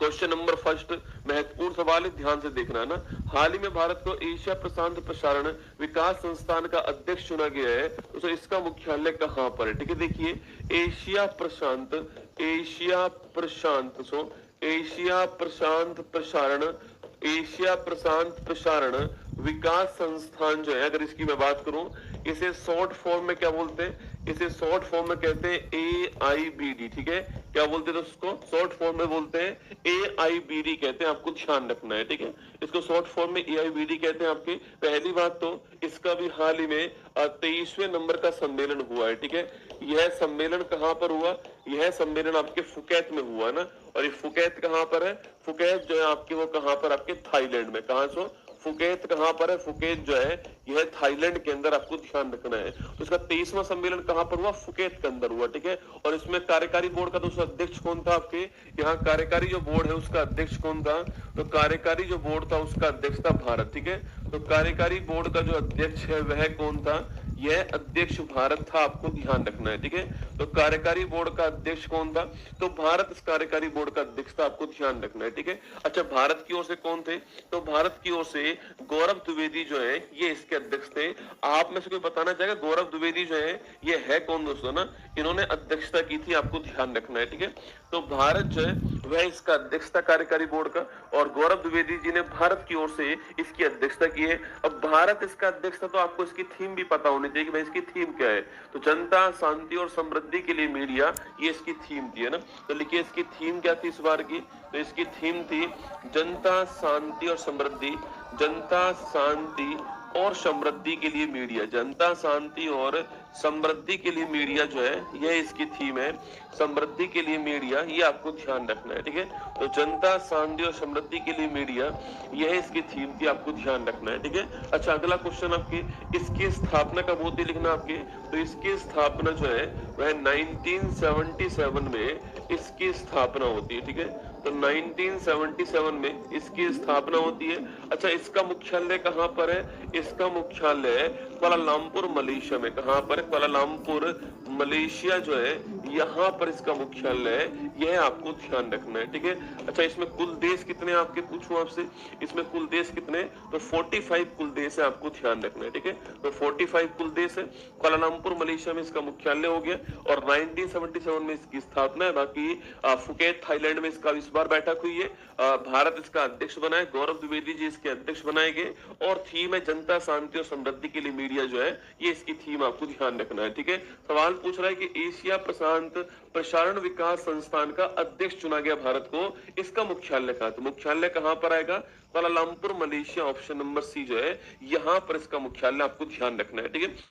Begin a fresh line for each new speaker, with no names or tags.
Question number first महत्वपूर्ण सवाल है, ध्यान से देखना है ना। हाल ही में भारत को एशिया प्रशांत प्रसारण विकास संस्थान का अध्यक्ष चुना गया है, तो इसका मुख्यालय कहां पर है? ठीक है, देखिए एशिया प्रशांत, एशिया प्रशांत सो एशिया प्रशांत प्रसारण, एशिया प्रशांत प्रसारण विकास संस्थान जो है, अगर इसकी मैं बात करूं, इसे शॉर्ट फॉर्म में क्या बोलते हैं? इसे शॉर्ट फॉर्म में कहते हैं AIBD। ठीक है, क्या बोलते हैं दोस्तों? शॉर्ट फॉर्म में बोलते हैं AIBD कहते हैं, आपको ध्यान रखना है। ठीक है, इसको शॉर्ट फॉर्म में AIBD कहते हैं आपके। पहली बात तो इसका भी हाल ही में 23वें नंबर का सम्मेलन हुआ है। ठीक है, यह सम्मेलन कहां पर हुआ? यह सम्मेलन आपके फुकेत में हुआ ना, और ये फुकेत कहां पर है? फुकेत जो है आपके, वो कहां पर? आपके थाईलैंड में। कहां सो? फुकेत कहां पर है? फुकेत जो है यह थाईलैंड के अंदर, आपको ध्यान रखना है। तो इसका 23वां सम्मेलन कहां पर हुआ? फुकेत के अंदर हुआ। ठीक है, और इसमें कार्यकारी बोर्ड का दोस्तों अध्यक्ष कौन था आपके? यहाँ कार्यकारी जो बोर्ड है उसका अध्यक्ष कौन था? तो कार्यकारी जो बोर्ड था उसका अध्यक्ष था भारत। ठीक है, तो कार्यकारी बोर्ड का जो अध्यक्ष है वह कौन था? यह अध्यक्ष भारत था, आपको ध्यान रखना है। ठीक है, तो कार्यकारी बोर्ड का अध्यक्ष कौन था? तो भारत इस कार्यकारी बोर्ड का अध्यक्ष था, आपको ध्यान रखना है। ठीक है, अच्छा भारत की ओर से कौन थे? तो भारत की ओर से गौरव द्विवेदी जो है ये इसके अध्यक्ष थे। आप में से कोई बताना चाहेगा गौरव द्विवेदी जो है ये है कौन दोस्तों ना? इन्होंने अध्यक्षता की थी, आपको ध्यान रखना है। ठीक है, तो भारत जो है वह इसका अध्यक्ष था कार्यकारी बोर्ड का, और गौरव द्विवेदी जी ने भारत की ओर से इसकी अध्यक्षता की है। अब भारत इसका अध्यक्ष था, तो आपको इसकी थीम भी पता होनी चाहिए कि भाई इसकी थीम क्या है। तो जनता, शांति और समृद्धि के लिए मीडिया, ये इसकी थीम थी, है ना। तो लिखिए इसकी थीम क्या थी इस बार की? तो इसकी थीम थी जनता, शांति और समृद्धि। जनता, शांति और समृद्धि के लिए मीडिया। जनता, शांति और समृद्धि के लिए मीडिया जो है यह इसकी थीम है। समृद्धि के लिए मीडिया, ये आपको ध्यान रखना है। ठीक है, तो जनता, शांति और समृद्धि के लिए मीडिया, यह इसकी थीम थी, आपको ध्यान रखना है। ठीक है, अच्छा अगला क्वेश्चन आपके, इसकी स्थापना कब होती है लिखना आपके। तो इसकी स्थापना जो है वह 1977 में इसकी स्थापना होती है। ठीक है, तो 1977 में इसकी स्थापना होती है। अच्छा इसका मुख्यालय कहां पर है? इसका मुख्यालय कुआलालंपुर मलेशिया में। कहां पर? कुआलालंपुर मलेशिया जो है यहाँ पर इसका मुख्यालय है, यह आपको ध्यान रखना है। ठीक है, अच्छा इसमें कुल देश कितने आपके, पूछूं आपसे, इसमें कुल देश कितने? तो 45 कुल देश है, आपको ध्यान रखना है। ठीक है, तो 45 कुल देश है। कुआलालंपुर मलेशिया में इसका मुख्यालय हो गया, और 1977 में इसकी स्थापना है। बाकी फुकेत थाईलैंड में इसका इस बार बैठक हुई है। भारत इसका अध्यक्ष बना है, गौरव द्विवेदी जी इसके अध्यक्ष बनाए गए, और थीम है जनता, शांति और समृद्धि के लिए मीडिया जो है ये इसकी थीम, आपको ध्यान रखना है। ठीक है, सवाल पूछ रहा है कि एशिया प्रशांत प्रसारण विकास संस्थान का अध्यक्ष चुना गया भारत को, इसका मुख्यालय कहां? तो मुख्यालय कहां पर आएगा? Kuala Lumpur Malaysia, option number C जो है यहाँ पर इसका मुख्यालय, आपको ध्यान रखना है। ठीक है,